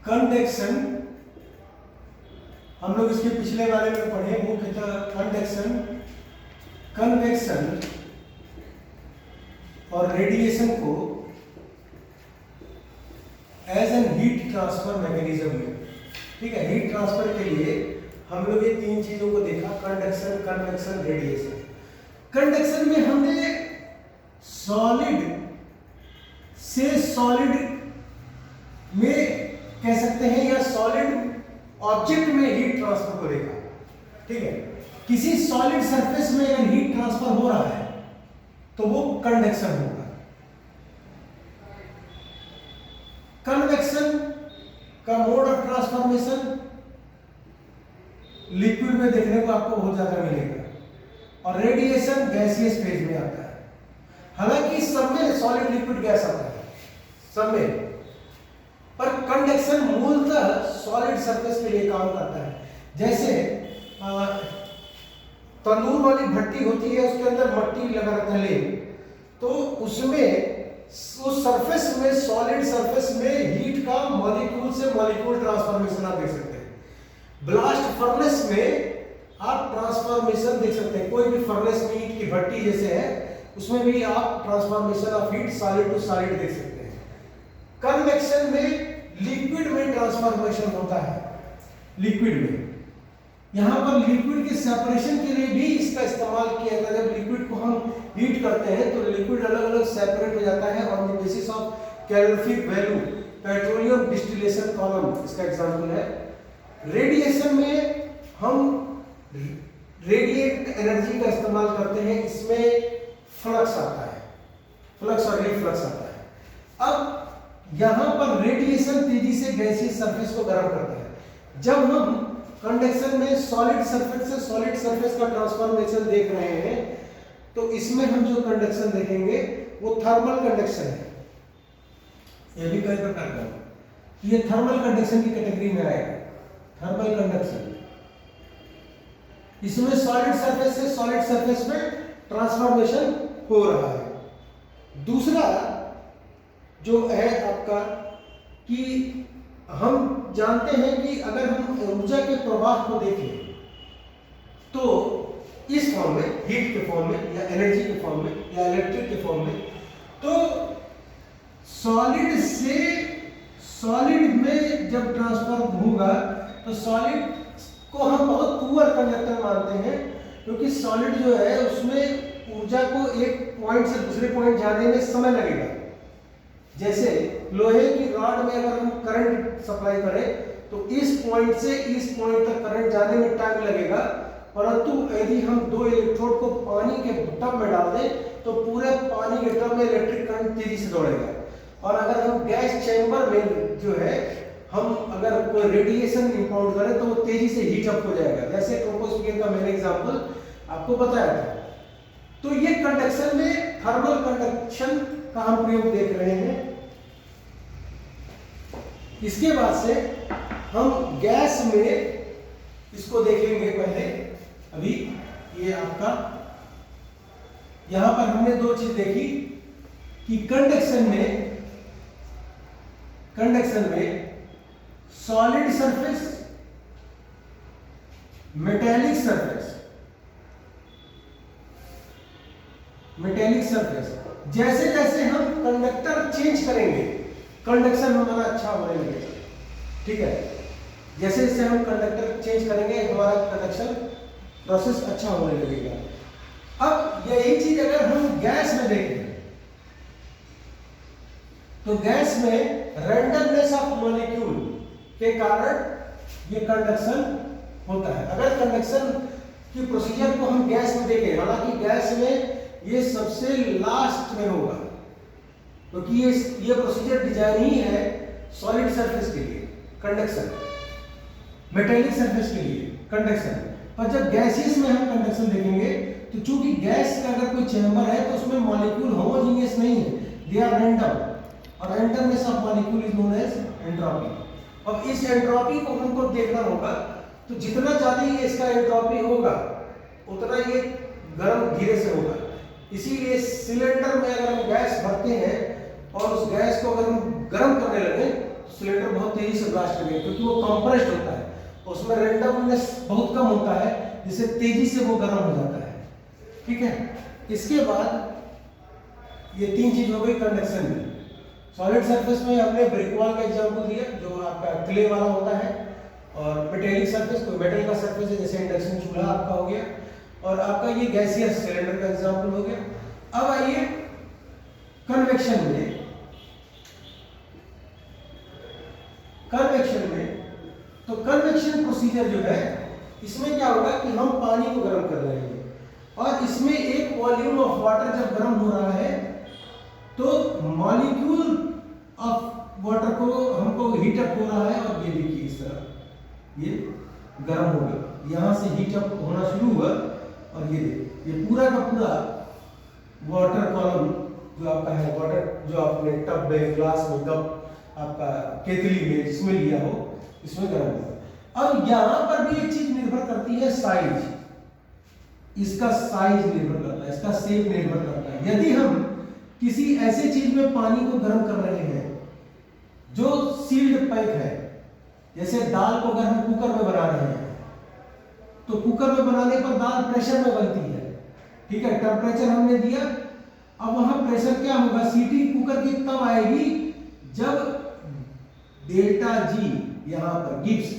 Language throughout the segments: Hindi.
कंडक्शन, हम लोग इसके पिछले वाले में पढ़े मुख्यतः कंडक्शन, कन्वेक्शन और रेडिएशन को as an heat transfer mechanism में। ठीक है, हीट ट्रांसफर के लिए हम लोग ये तीन चीजों को देखा, कंडक्शन, कन्वेक्शन, रेडिएशन। कंडक्शन में हमने सॉलिड से सॉलिड में कह सकते हैं या सॉलिड ऑब्जेक्ट में हीट ट्रांसफर को देखा। ठीक है, किसी सॉलिड सरफेस में अगर हीट ट्रांसफर हो रहा है तो वो कंडक्शन होगा। कन्वेक्शन का मोड ऑफ ट्रांसफॉर्मेशन लिक्विड में देखने को आपको बहुत ज्यादा मिलेगा, और रेडिएशन गैसियस फेज में आता है। हालांकि सब में सॉलिड लिक्विड गैस आता है सब में, पर कंडक्शन मूलतः सॉलिड सरफेस के लिए काम करता है। जैसे तंदूर वाली भट्टी होती है, उसके अंदर मट्टी लगा रहता है, तो उसमें उस सरफेस में, सॉलिड सरफेस में हीट का मॉलिक्यूल से मॉलिक्यूल ट्रांसफॉर्मेशन आप देख सकते हैं। ब्लास्ट फर्नेस में आप ट्रांसफॉर्मेशन देख सकते हैं। कोई भी फर्नेस में ईंट की भट्टी जैसे है, उसमें भी आप transformation of heat solid to solid देख सकते हैं। कन्वेक्शन में लिक्विड में ट्रांसफॉर्मेशन होता है, लिक्विड में। यहां पर लिक्विड के सेपरेशन के लिए भी इसका इस्तेमाल किया जाता है। जब लिक्विड को हम हीट करते हैं तो लिक्विड अलग अलग सेपरेट हो जाता है on the basis of calorific value. Petroleum distillation column इसका एग्जांपल है। रेडिएशन में हम रेडिएट एनर्जी का इस्तेमाल करते हैं, इसमें फ्लक्स आता है, फ्लक्स और रिफ्लक्स आता है। अब यहां पर रेडिएशन तेजी से गैसीय सरफेस को गर्म करता है। जब हम कंडक्शन में सॉलिड सरफेस से सॉलिड सरफेस का ट्रांसफॉर्मेशन देख रहे हैं, तो इसमें हम जो कंडक्शन देखेंगे वो थर्मल कंडक्शन है। यह भी कई प्रकार का, ये थर्मल कंडक्शन की कैटेगरी में आएगा। थर्मल कंडक्शन, इसमें सॉलिड सरफेस से सॉलिड सरफेस में ट्रांसफॉर्मेशन हो रहा है। दूसरा जो है आपका कि हम जानते हैं कि अगर हम ऊर्जा के प्रवाह को देखें तो इस फॉर्म में, हीट के फॉर्म में या एनर्जी के फॉर्म में या इलेक्ट्रिक के फॉर्म में, तो सॉलिड से सॉलिड में जब ट्रांसफर होगा तो सॉलिड को हम बहुत पुअर कंडक्टर मानते हैं, क्योंकि सॉलिड जो है उसमें ऊर्जा को एक पॉइंट से दूसरे पॉइंट जाने में समय लगेगा। जैसे लोहे की रॉड में अगर हम करंट सप्लाई करें तो इस पॉइंट से इस पॉइंट तक करंट जाने में टाइम लगेगा, परंतु यदि हम दो इलेक्ट्रोड को पानी के टब में डाल दें तो पूरे पानी के टब में इलेक्ट्रिक करंट तेजी से दौड़ेगा। और अगर हम गैस चैम्बर में जो है हम अगर कोई रेडिएशन इंपाउंड करें तो वो तेजी से हीट अप हो जाएगा, जैसे ट्रोपोस्फियर का मैंने एग्जांपल आपको बताया था। तो ये कंडक्शन में थर्मल कंडक्शन का हम प्रयोग देख रहे हैं। इसके बाद से हम गैस में इसको देखेंगे। पहले अभी ये आपका यहां पर हमने दो चीज देखी कि कंडक्शन में सॉलिड सरफेस, मेटेलिक सरफेस, जैसे जैसे हम कंडक्टर चेंज करेंगे कंडक्शन हमारा अच्छा होने लगेगा। ठीक है, जैसे जैसे हम कंडक्टर चेंज करेंगे हमारा कंडक्शन प्रोसेस अच्छा होने लगेगा। अब यही चीज अगर हम गैस में देखें तो गैस में रैंडमनेस ऑफ मॉलिक्यूल के कारण ये कंडक्शन होता है। अगर कंडक्शन की प्रोसीजर को हम गैस में देखें, हालांकि गैस में ये सबसे लास्ट में होगा, क्योंकि ये प्रोसीजर डिजाइन ही है सॉलिड सरफेस के लिए कंडक्शन, मेटेलिक सरफेस के लिए कंडक्शन। पर जब गैसियस में हम कंडक्शन देखेंगे तो चूंकि गैस का अगर कोई चैम्बर है तो उसमें मॉलिक्यूल होमोजेनियस नहीं है, दे आर रैंडम, और randomness of molecule is known as entropy. अब इस एंट्रोपी को हमको देखना होगा, तो जितना ज्यादा ये इसका एंट्रोपी होगा उतना ये गर्म धीरे से होगा। इसीलिए सिलेंडर में अगर हम गैस भरते हैं और उस गैस को अगर हम गर्म करने लगे तो सिलेंडर बहुत तेजी से ब्लास्ट अगेन, क्योंकि वो कंप्रेस्ड होता है, उसमें रैंडमनेस बहुत कम होता है, जिससे तेजी से वो गर्म हो जाता है। ठीक है, इसके बाद ये तीन चीज हो गई कन्वेक्शन में। सॉलिड सरफेस में हमने ब्रिक वॉल का एग्जांपल दिया जो आपका क्ले वाला होता है, और मेटेलिक सरफेस कोई मेटल का सरफेस है जैसे इंडक्शन चूल्हा आपका हो गया, और आपका ये गैसियस सिलेंडर का एग्जांपल हो गया। अब आइए कन्वेक्शन में। कन्वेक्शन में तो कन्वेक्शन प्रोसीजर जो है, इसमें क्या होगा कि हम पानी को गर्म कर रहे हैं, और इसमें एक वॉल्यूम ऑफ वाटर जब गर्म हो रहा है तो मॉलिक्यूल ऑफ वाटर को हमको हीट अप हो रहा है, और ये देखिए इस तरह ये गर्म हो गया, यहां से हीट अप होना शुरू हुआ, और ये पूरा का पूरा वाटर कॉलम जो आपका है, वाटर जो आपने टब में, ग्लास में, कप आपका केतली में जिसमें लिया हो, इसमें गर्म होगा। अब यहां पर भी एक चीज निर्भर करती है साइज, इसका साइज निर्भर करता है, इसका शेप निर्भर करता है। यदि हम किसी ऐसे चीज में पानी को गर्म कर रहे हैं जो सील्ड पैक है, जैसे दाल को अगर हम कुकर में बना रहे हैं तो कुकर में बनाने पर दाल प्रेशर में बनती है, ठीक है, टेम्परेचर हमने दिया, अब वहां प्रेशर क्या होगा, सीटी कुकर की तब आएगी जब डेल्टा जी यहां पर गिब्स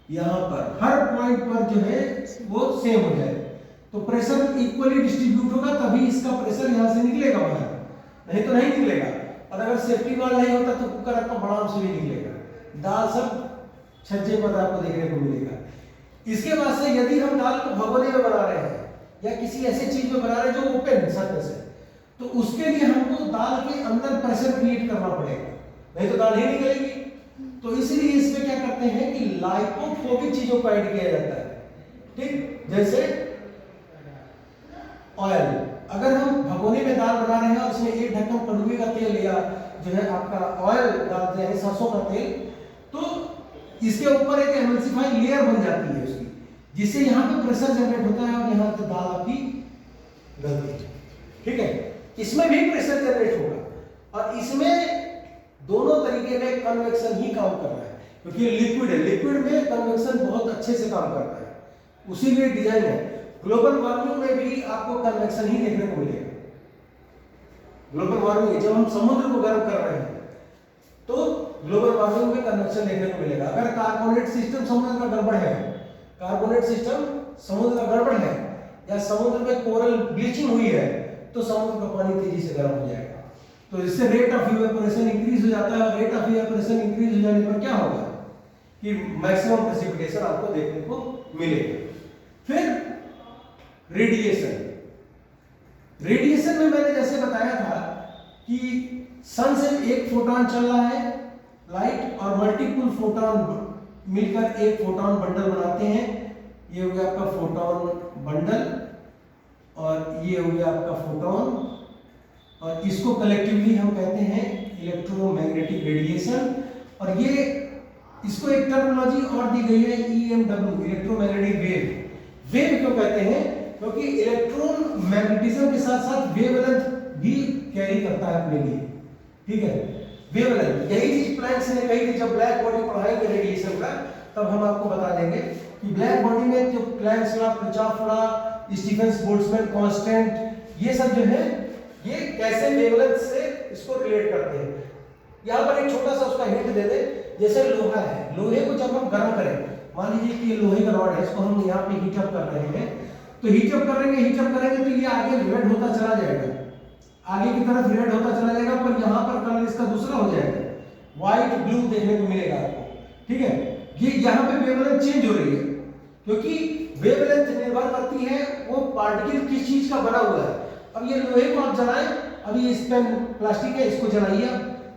यहां पर हर पॉइंट पर जो है वो सेम हो जाए, तो प्रेशर इक्वली डिस्ट्रीब्यूट होगा, तभी इसका प्रेशर यहां से निकलेगा बाहर, नहीं तो नहीं निकलेगा। और अगर सेफ्टी वाल नहीं होता तो कुकर आपका बड़ा से भी निकलेगा, दाल सब छज्जे पर आपको देखने को मिलेगा। इसके बाद से यदि हम दाल को भगोने में बना रहे हैं या किसी ऐसी चीज में बना रहे हैं जो ओपन सरफेस है, तो उसके लिए हमको दाल के अंदर प्रेशर क्रिएट करना पड़ेगा, नहीं तो दाल ही निकलेगी। तो इसलिए इसमें क्या करते हैं कि लाइपोफोबिक चीजों को ऐड किया जाता है, ठीक, जैसे ऑयल, अगर हम भगोने में दाल बना रहे हैं और उसमें एक ढक्कन कड़ुए का तेल या जो है आपका ऑयल डालते हैं, सरसों का तेल, तो इसके ऊपर एक एमल्सिफाइड लेयर बन जाती है उसकी, जिससे यहाँ पे प्रेशर जनरेट होता है और यहाँ से दाल आपकी गलती है, ठीक है। इसमें भी प्रेशर जनरेट होगा, और इसमें दोनों तरीके में कन्वेक्शन ही काम कर रहा है, क्योंकि ये लिक्विड है, लिक्विड में कन्वेक्शन बहुत अच्छे से काम करता है, उसी लिए डिजाइन है। ग्लोबल वार्मिंग में भी आपको कन्वेक्शन ही देखने को मिलेगा। ग्लोबल वार्मिंग जब हम समुद्र को गर्म कर रहे हैं तो ग्लोबल वार्मिंग में कन्वेक्शन देखने को मिलेगा। अगर कार्बोनेट सिस्टम समुद्र का गड़बड़ है, कार्बोनेट सिस्टम समुद्र का गड़बड़ है, या समुद्र में कोरल ब्लीचिंग हुई है, तो समुद्र का पानी तेजी से गर्म हो जाएगा, तो इससे रेट ऑफ इवेपोरेशन इंक्रीज हो जाता है, और रेट ऑफ इवेपोरेशन इंक्रीज हो जाने पर क्या होगा कि मैक्सिमम प्रेसिपिटेशन आपको देखने को मिलेगा। फिर रेडिएशन, रेडिएशन में मैंने जैसे बताया था कि सन से एक फोटॉन चल रहा है लाइट, और मल्टीपल फोटॉन मिलकर एक फोटॉन बंडल बनाते हैं, ये हो गया आपका फोटॉन बंडल, और ये हो गया आपका फोटॉन, और इसको कलेक्टिवली हम कहते हैं इलेक्ट्रोमैग्नेटिक रेडिएशन। और ये इसको एक टर्मिनोलॉजी और दी गई है EMW, इलेक्ट्रोमैग्नेटिक वेव। वेव क्यों कहते हैं, क्योंकि इलेक्ट्रॉन मैग्नेटिज्म के साथ साथ वेवलेंथ भी कैरी करता है अपने लिए, ठीक है, वेवलेंथ। यही चीज प्लैंक्स ने कही थी, जब ब्लैक बॉडी पढ़ाएंगे रेडिएशन का तब हम आपको बता देंगे कि ब्लैक बॉडी में जो Planck's law, Kirchhoff law, Stefan's Boltzmann constant, ये सब जो है ये कैसे वेवलेंथ से इसको रिलेट करते हैं। यहाँ पर एक छोटा सा उसका हिंट दे दे, जैसे लोहा है, लोहे को जब हम गर्म करें, मान लीजिए कि ये लोहे का रॉड है, इसको हम यहाँ पे हीट अप कर रहे हैं, तो हीट अप करेंगे तो ये आगे रेड होता चला जाएगा, आगे की तरफ रेड होता चला जाएगा, पर यहाँ पर कलर इसका दूसरा हो जाएगा, व्हाइट ब्लू देखने को मिलेगा आपको, ठीक है। ये यहाँ पे वेवलेंथ चेंज हो रही है, क्योंकि वेवलेंथ निर्भर करती है वो पार्टिकल किस चीज का बना हुआ है। अब ये लोहे को आप जलाएं, अभी इस पेन प्लास्टिक है, इसको जलाइए,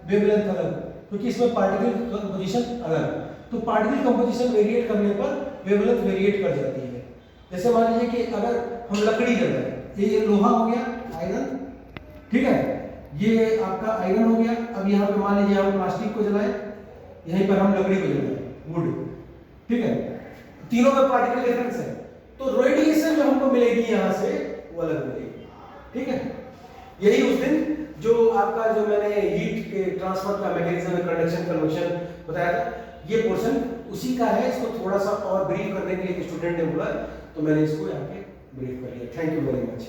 वेवलेंथ अलग, क्योंकि इसमें पार्टिकल कंपोजिशन अलग, तो पार्टिकल कंपोजिशन वेरिएट करने पर वेवलेंथ वेरिएट कर जाती है। जैसे मान लीजिए कि अगर हम लकड़ी जल रहे हैं, ये लोहा हो गया आयरन, ठीक है, ये आपका आयरन हो गया। अब यहाँ पे मान लीजिए हम प्लास्टिक को जलाएं, यहीं पर हम लकड़ी को जलाएं, वुड, ठीक है, तीनों में पार्टिकल डिफरेंस है, तो रेडिएशन जो हमको मिलेगी यहाँ से वो अलग मिलेगी, ठीक है। यही उस दिन जो आपका जो मैंने हीट के ट्रांसफर का मैकेनिज्म है, कंडक्शन कन्वेक्शन बताया था, ये पोर्शन उसी का है। इसको थोड़ा सा और ब्रीफ करने के लिए स्टूडेंट ने बोला, तो मैंने इसको यहाँ पे ब्रीफ कर लिया। Thank you very much.